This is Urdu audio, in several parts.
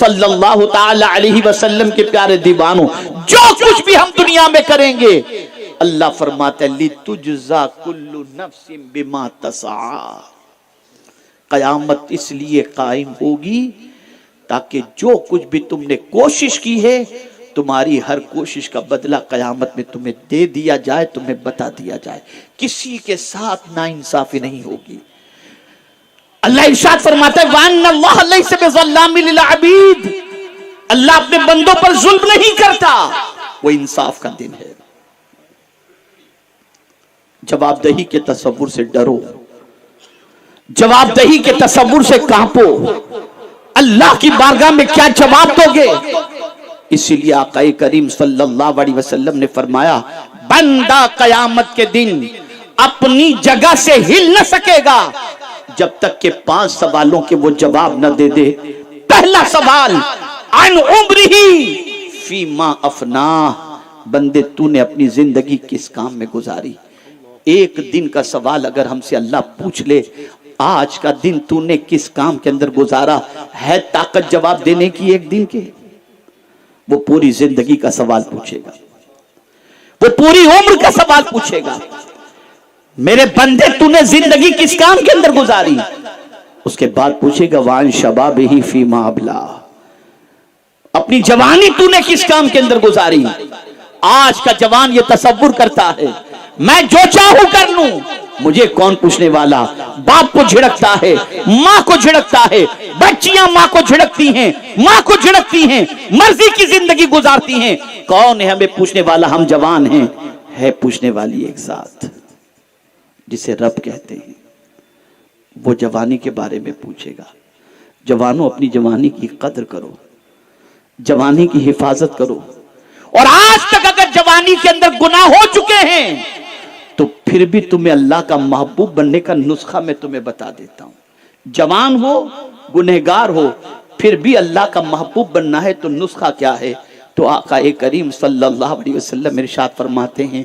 صلی اللہ تعالی علیہ وسلم کے پیارے دیوانوں، جو کچھ بھی ہم دنیا میں کریں گے اللہ فرماتا ہے لِتُجْزَا كُلُّ نَفْسٍ بِمَا تَسْعَىٰ، قیامت اس لیے قائم ہوگی تاکہ جو کچھ بھی تم نے کوشش کی ہے تمہاری ہر کوشش کا بدلہ قیامت میں تمہیں دے دیا جائے، تمہیں بتا دیا جائے، کسی کے ساتھ ناانصافی نہیں ہوگی۔ اللہ ارشاد فرماتا ہے وَأَنَّ اللَّهَ لَيْسَ بِظَلَّامٍ لِلْعَبِيدِ، اللہ اپنے بندوں پر ظلم نہیں کرتا، وہ انصاف کا دن ہے۔ جواب دہی کے تصور سے ڈرو، جواب دہی کے تصور سے کانپو، اللہ کی بارگاہ میں کیا جواب دو گے؟ اسی لیے آقا کریم صلی اللہ علیہ وسلم نے فرمایا بندہ قیامت کے دن اپنی جگہ سے ہل نہ سکے گا جب تک کہ 5 سوالوں کے وہ جواب نہ دے دے۔ پہلا سوال عن عمرہ فیما افناہ، بندے تو نے اپنی زندگی کس کام میں گزاری؟ ایک دن کا سوال اگر ہم سے اللہ پوچھ لے آج کا دن تو نے کس کام کے اندر گزارا، ہے طاقت جواب دینے کی ایک دن کے؟ وہ پوری زندگی کا سوال پوچھے گا، وہ پوری عمر کا سوال پوچھے گا، میرے بندے تو نے زندگی کس کام کے اندر گزاری؟ اس کے بعد پوچھے گا وان شبابہ فیما ابلا، اپنی جوانی تو نے کس کام کے اندر گزاری؟ آج کا جوان یہ تصور کرتا ہے میں جو چاہوں کر لوں، مجھے کون پوچھنے والا؟ باپ کو جھڑکتا ہے، ماں کو جھڑکتا ہے، بچیاں ماں کو جھڑکتی ہیں، ماں کو جھڑکتی ہیں، مرضی کی زندگی گزارتی ہیں، کون ہے ہمیں پوچھنے والا؟ ہم جوان ہیں، ہے پوچھنے والی ایک ذات جسے رب کہتے ہیں، وہ جوانی کے بارے میں پوچھے گا۔ جوانوں اپنی جوانی کی قدر کرو، جوانی کی حفاظت کرو، اور آج تک اگر جوانی کے اندر گناہ ہو چکے ہیں تو پھر بھی تمہیں اللہ کا محبوب بننے کا نسخہ میں تمہیں بتا دیتا ہوں۔ جوان ہو، گنہگار ہو، پھر بھی اللہ کا محبوب بننا ہے تو نسخہ کیا ہے؟ تو آقا کریم صلی اللہ علیہ وسلم ارشاد فرماتے ہیں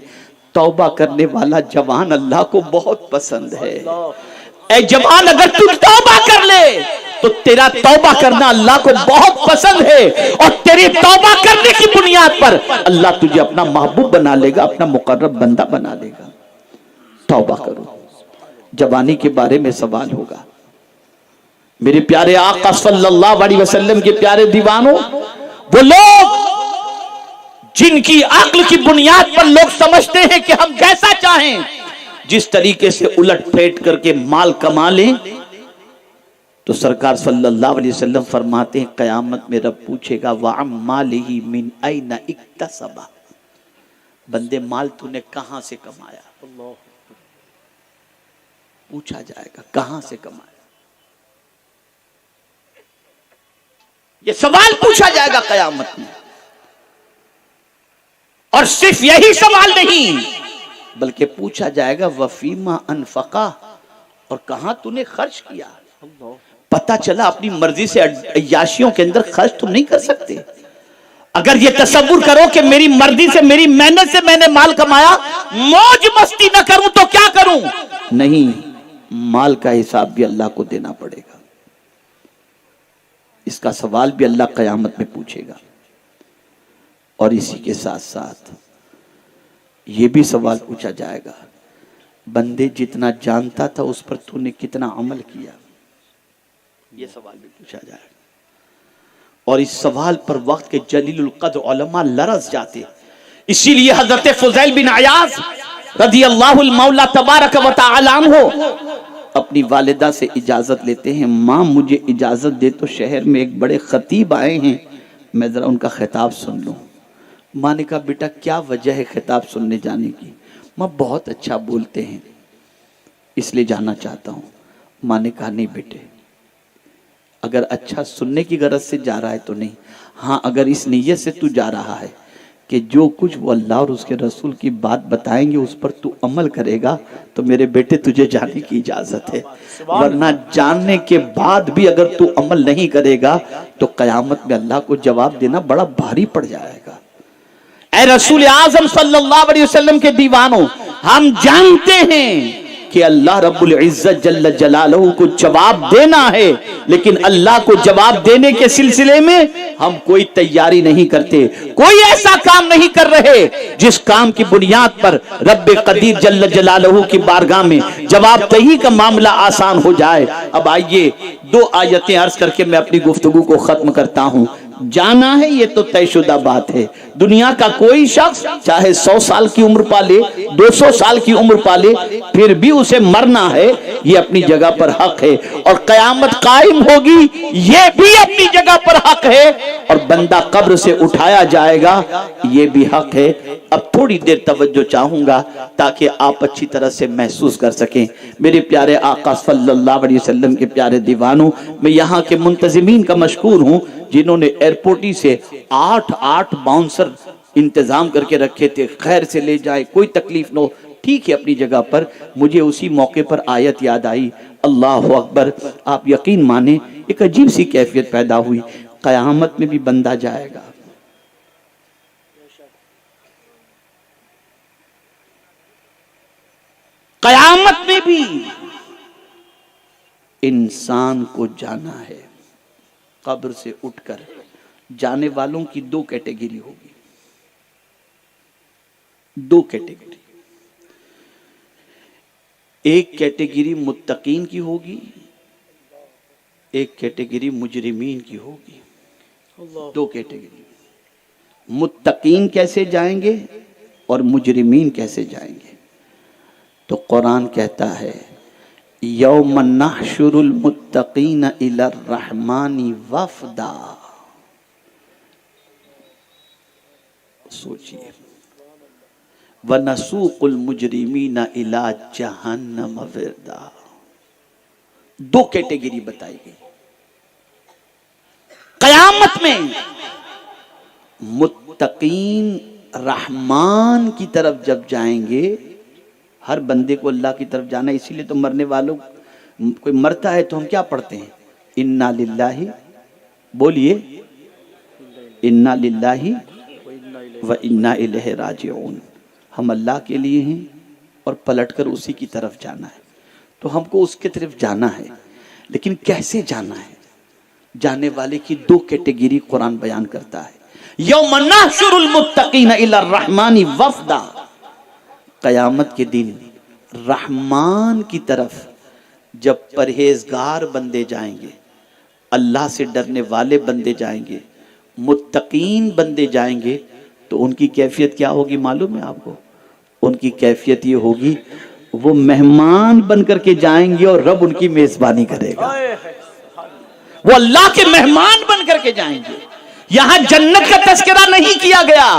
توبہ کرنے والا جوان اللہ کو بہت پسند ہے۔ اے جوان اگر تو توبہ کر لے تو تیرا توبہ کرنا اللہ کو بہت پسند ہے، اور تیری توبہ کرنے کی بنیاد پر اللہ تجھے اپنا محبوب بنا لے گا، اپنا مقرب بندہ بنا لے گا۔ توبہ کرو، جوانی کے بارے میں سوال ہوگا۔ میرے پیارے آقا صلی اللہ علیہ وسلم کے پیارے دیوانوں، وہ لوگ جن کی عقل کی بنیاد پر لوگ سمجھتے ہیں کہ ہم جیسا چاہیں جس طریقے سے الٹ پھیٹ کر کے مال کما لیں، تو سرکار صلی اللہ علیہ وسلم فرماتے ہیں قیامت میں رب پوچھے گا وَعَمْ مَالِهِ مِنْ أَيْنَ اِكْتَسَبَ، بندے مال تو نے کہاں سے کمایا؟ پوچھا جائے گا کہاں سے کمایا، یہ سوال پوچھا جائے گا قیامت میں۔ اور صرف یہی سوال نہیں بلکہ پوچھا جائے گا وَفِيمَا أَنْفَقَهْ، اور کہاں تو نے خرچ کیا؟ پتہ چلا اپنی مرضی سے عیاشیوں کے اندر خرچ تم نہیں کر سکتے۔ اگر یہ تصور کرو کہ میری مرضی سے، میری محنت سے میں نے مال کمایا، موج مستی نہ کروں تو کیا کروں؟ نہیں، مال کا حساب بھی اللہ کو دینا پڑے گا، اس کا سوال بھی اللہ قیامت میں پوچھے گا۔ اور اسی کے ساتھ ساتھ یہ بھی سوال پوچھا جائے گا بندے جتنا جانتا تھا اس پر تو نے کتنا عمل کیا، یہ سوال بھی پوچھا جائے گا۔ اور اس سوال پر وقت کے جلیل القدر علماء لرز جاتے، اسی لیے حضرت فضیل بن عیاض رضی اللہ المولا تبارک و تعالی عنہ اپنی والدہ سے اجازت لیتے ہیں، ماں مجھے اجازت دے تو شہر میں ایک بڑے خطیب آئے ہیں، میں ذرا ان کا خطاب سن لوں۔ ماں نے کہا بیٹا کیا وجہ ہے خطاب سننے جانے کی؟ ماں بہت اچھا بولتے ہیں اس لیے جانا چاہتا ہوں۔ ماں نے کہا نہیں بیٹے، اگر اچھا سننے کی غرض سے جا رہا ہے تو نہیں، ہاں اگر اس نیت سے تو جا رہا ہے کہ جو کچھ وہ اللہ اور اس کے رسول کی بات بتائیں گے اس پر تو عمل کرے گا تو میرے بیٹے تجھے جانے کی اجازت ہے، ورنہ جاننے کے بعد بھی اگر تو عمل نہیں کرے گا تو قیامت میں اللہ کو جواب دینا بڑا بھاری پڑ جائے گا۔ اے رسول اعظم صلی اللہ علیہ وسلم کے دیوانوں، ہم جانتے ہیں کہ اللہ رب العزت جل جلالہ کو جواب دینا ہے، لیکن اللہ کو جواب دینے کے سلسلے میں ہم کوئی تیاری نہیں کرتے، کوئی ایسا کام نہیں کر رہے جس کام کی بنیاد پر رب قدیر جل جلالہ کی بارگاہ میں جواب دہی کا معاملہ آسان ہو جائے۔ اب آئیے 2 آیتیں عرض کر کے میں اپنی گفتگو کو ختم کرتا ہوں۔ جانا ہے یہ تو طے شدہ بات ہے، دنیا کا کوئی شخص چاہے 100 سال کی عمر پالے 200 سال کی عمر پالے پھر بھی اسے مرنا ہے، یہ اپنی جگہ پر حق ہے، اور قیامت قائم ہوگی یہ بھی اپنی جگہ پر حق ہے، اور بندہ قبر سے اٹھایا جائے گا یہ بھی حق ہے۔ اب تھوڑی دیر توجہ چاہوں گا تاکہ آپ اچھی طرح سے محسوس کر سکیں۔ میرے پیارے آقا صلی اللہ علیہ وسلم کے پیارے دیوانوں، میں یہاں کے منتظمین کا مشکور ہوں جنہوں نے ایئرپورٹ سے 8 باؤنسر انتظام کر کے رکھے تھے، خیر سے لے جائے، کوئی تکلیف نہ ہو۔ ٹھیک ہے اپنی جگہ پر، مجھے اسی موقع پر آیت یاد آئی، اللہ اکبر۔ آپ یقین مانیں ایک عجیب سی کیفیت پیدا ہوئی، قیامت میں بھی بندہ جائے گا، قیامت میں بھی انسان کو جانا ہے۔ قبر سے اٹھ کر جانے والوں کی 2 کیٹیگری ہوگی، 2 کیٹیگری۔ ایک کیٹیگری متقین کی ہوگی، ایک کیٹیگری مجرمین کی ہوگی۔ 2 کیٹیگری، متقین کیسے جائیں گے اور مجرمین کیسے جائیں گے؟ تو قرآن کہتا ہے یوم نحشر المتقین الی الرحمن وفدا۔ سوچئے وَنَسُوقُ الْمُجْرِمِينَ إِلَىٰ جَهَنَّمَ وِرْدًا۔ 2 کیٹیگری بتائی گئی۔ قیامت میں متقین رحمان کی طرف جب جائیں گے، ہر بندے کو اللہ کی طرف جانا ہے، اسی لیے تو مرنے والوں کوئی مرتا ہے تو ہم کیا پڑھتے ہیں؟ اِنَّا لِلَّهِ، بولیے اِنَّا لِلَّهِ وَإِنَّا إِلَيْهِ رَاجِعُونَ۔ ہم اللہ کے لیے ہیں اور پلٹ کر اسی کی طرف جانا ہے، تو ہم کو اس کی طرف جانا ہے، لیکن کیسے جانا ہے؟ جانے والے کی 2 کیٹیگری قرآن بیان کرتا ہے۔ یوم نحشر المتقین الی الرحمن وفدا، قیامت کے دن رحمان کی طرف جب پرہیزگار بندے جائیں گے، اللہ سے ڈرنے والے بندے جائیں گے، متقین بندے جائیں گے، تو ان کی کیفیت کیا ہوگی معلوم ہے آپ کو؟ ان کی کیفیت یہ ہوگی وہ مہمان بن کر کے جائیں گے اور رب ان کی میزبانی کرے گا، وہ اللہ کے مہمان بن کر کے جائیں گے۔ یہاں جنت کا تذکرہ نہیں کیا گیا،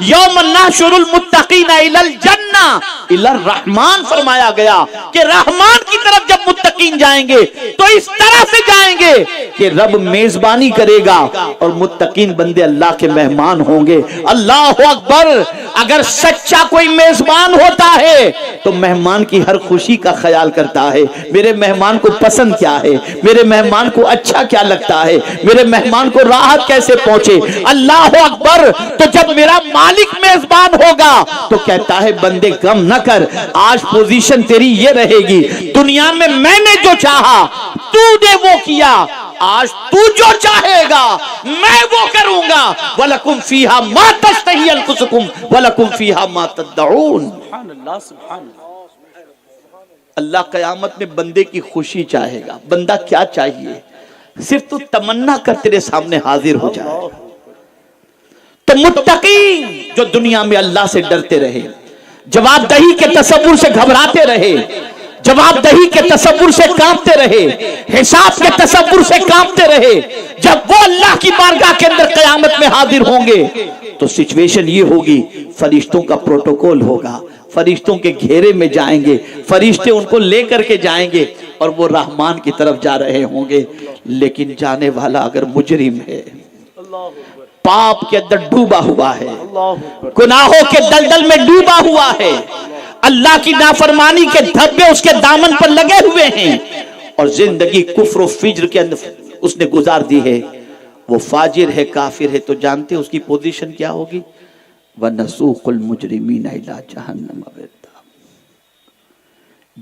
یوم نحشر المتقین الی الجنہ الی الرحمن فرمایا گیا کہ رحمان کی طرف جب متقین جائیں گے تو اس طرح سے جائیں گے کہ رب میزبانی کرے گا اور متقین بندے اللہ کے مہمان ہوں گے۔ اللہ اکبر! اگر سچا کوئی میزبان ہوتا ہے تو مہمان کی ہر خوشی کا خیال کرتا ہے، میرے مہمان کو پسند کیا ہے، میرے مہمان کو اچھا کیا لگتا ہے، میرے مہمان کو راحت کیسے پہنچے۔ اللہ اکبر! تو جب میرا مالک میزبان ہوگا تو کہتا ہے بندے غم نہ کر، آج پوزیشن تیری یہ رہے گی، دنیا میں میں نے جو چاہا تو نے وہ کیا، آج تو جو چاہے گا میں وہ کروں گا۔ وَلَكُمْ فِيهَا مَا تَشْتَهِي أَنفُسُكُمْ وَلَكُمْ فِيهَا مَا تَدَّعُونَ۔ سبحان اللہ، سبحان اللہ۔ اللہ قیامت میں بندے کی خوشی چاہے گا۔ بندہ کیا چاہیے؟ صرف تو تمنا کر تیرے سامنے حاضر ہو جائے۔ تو متقین جو دنیا میں اللہ سے ڈرتے رہے، جواب دہی کے تصور سے گھبراتے رہے، جواب دہی کے تصور سے کانپتے رہے، حساب کے تصور سے کانپتے رہے، جب وہ اللہ کی بارگاہ کے اندر قیامت میں حاضر ہوں گے تو سچویشن یہ ہوگی، فرشتوں کا پروٹوکول ہوگا، فرشتوں کے گھیرے میں جائیں گے، فرشتے ان کو لے کر کے جائیں گے اور وہ رحمان کی طرف جا رہے ہوں گے۔ لیکن جانے والا اگر مجرم ہے، پاپ کے اندر ڈوبا ہوا ہے، گناہوں کے دلدل میں ڈوبا ہوا ہے، اللہ کی نافرمانی کے دھبے اس کے دامن پر لگے ہوئے ہیں اور زندگی کفر و فجر کے اندر اس نے گزار دی ہے، وہ فاجر ہے، کافر ہے، تو جانتے اس کی پوزیشن کیا ہوگی؟ وَنَسُوقُ الْمُجْرِمِينَ إِلَىٰ جَهَنَّمَ وِرْدًا۔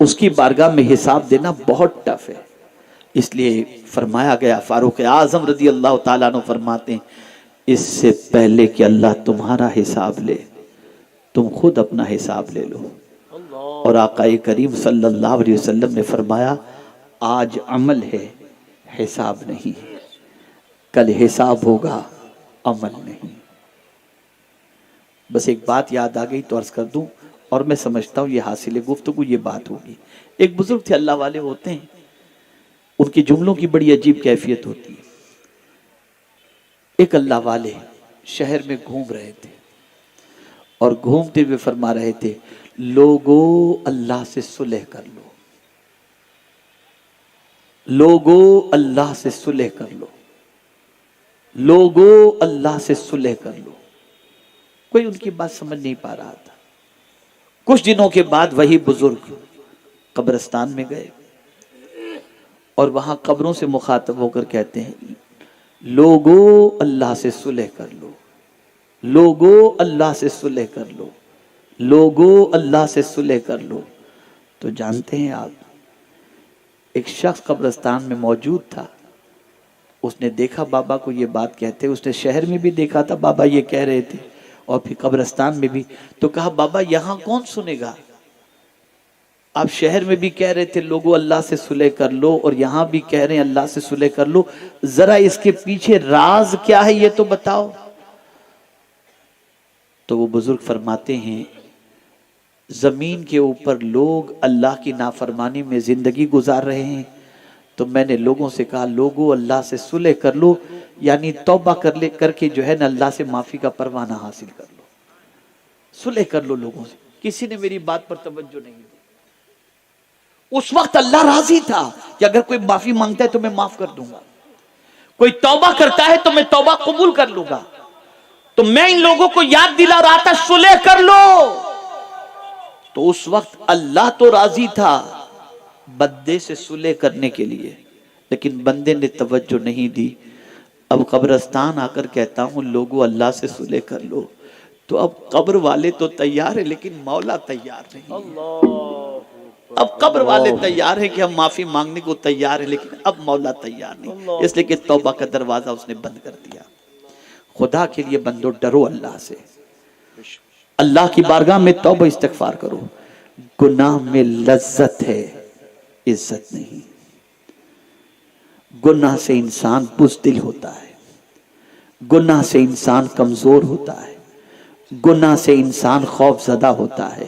اس کی بارگاہ میں حساب دینا بہت ٹف ہے. اس لیے فرمایا گیا، فاروق اعظم رضی اللہ تعالیٰ عنہ فرماتے ہیں اس سے پہلے کہ اللہ تمہارا حساب لے تم خود اپنا حساب لے لو. اور آقا کریم صلی اللہ علیہ وسلم نے فرمایا آج عمل ہے حساب نہیں، کل حساب ہوگا عمل نہیں. بس ایک بات یاد آ گئی تو عرض کر دوں، اور میں سمجھتا ہوں یہ حاصل گفتگو یہ بات ہوگی. ایک بزرگ تھے، اللہ والے ہوتے ہیں، ان کی جملوں کی بڑی عجیب کیفیت ہوتی ہے. ایک اللہ والے شہر میں گھوم رہے تھے اور گھومتے ہوئے فرما رہے تھے لوگو اللہ سے صلح کر لو، لوگو اللہ سے صلح کر لو، لوگو اللہ سے صلح کر لو. کوئی ان کی بات سمجھ نہیں پا رہا تھا. کچھ دنوں کے بعد وہی بزرگ قبرستان میں گئے اور وہاں قبروں سے مخاطب ہو کر کہتے ہیں لوگو اللہ سے صلح کر لو، لوگو اللہ سے صلح کر لو، لوگو اللہ سے صلح کر لو. تو جانتے ہیں آپ، ایک شخص قبرستان میں موجود تھا، اس نے دیکھا بابا کو یہ بات کہتے، اس نے شہر میں بھی دیکھا تھا بابا یہ کہہ رہے تھے اور پھر قبرستان میں بھی. تو کہا بابا یہاں کون سنے گا، آپ شہر میں بھی کہہ رہے تھے لوگوں اللہ سے صلح کر لو اور یہاں بھی کہہ رہے ہیں اللہ سے صلح کر لو، ذرا اس کے پیچھے راز کیا ہے یہ تو بتاؤ. تو وہ بزرگ فرماتے ہیں زمین کے اوپر لوگ اللہ کی نافرمانی میں زندگی گزار رہے ہیں، تو میں نے لوگوں سے کہا لوگوں اللہ سے صلح کر لو، یعنی توبہ کر کے جو ہے نا اللہ سے معافی کا پروانہ حاصل کر لو، صلح کر لو لوگوں سے. کسی نے میری بات پر توجہ نہیں دی. اس وقت اللہ راضی تھا کہ اگر کوئی معافی مانگتا ہے تو میں معاف کر دوں گا، کوئی توبہ کرتا ہے تو میں توبہ قبول کر لوں گا. تو میں ان لوگوں کو یاد دلا رہا تھا صلح کر لو. تو اس وقت اللہ تو راضی تھا بندے سے صلح کرنے کے لیے، لیکن بندے نے توجہ نہیں دی. اب قبرستان آ کر کہتا ہوں لوگوں اللہ سے صلح کر لو، تو اب قبر والے تو تیار ہیں لیکن مولا تیار نہیں. اب قبر والے تیار ہیں کہ ہم معافی مانگنے کو تیار ہیں لیکن اب مولا تیار نہیں، اس لیے کہ توبہ کا دروازہ اس نے بند کر دیا. خدا کے لیے بندو ڈرو اللہ سے، اللہ کی بارگاہ میں توبہ استغفار کرو. گناہ میں لذت ہے، عزت نہیں. گناہ سے انسان بزدل ہوتا ہے، گناہ سے انسان کمزور ہوتا ہے، گناہ سے انسان خوف زدہ ہوتا ہے.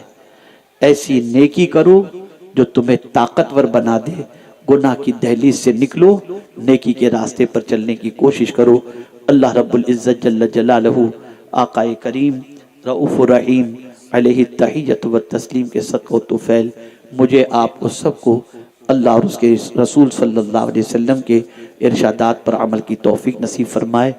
ایسی نیکی کرو جو تمہیں طاقتور بنا دے. گناہ کی دہلیز سے نکلو، نیکی کے راستے پر چلنے کی کوشش کرو. اللہ رب العزت جل جلالہ آقا کریم رؤوف الرحیم علیہ التحیۃ والتسلیم کے صدقہ و طفیل مجھے آپ کو سب کو اللہ اور اس کے رسول صلی اللہ علیہ وسلم کے ارشادات پر عمل کی توفیق نصیب فرمائے.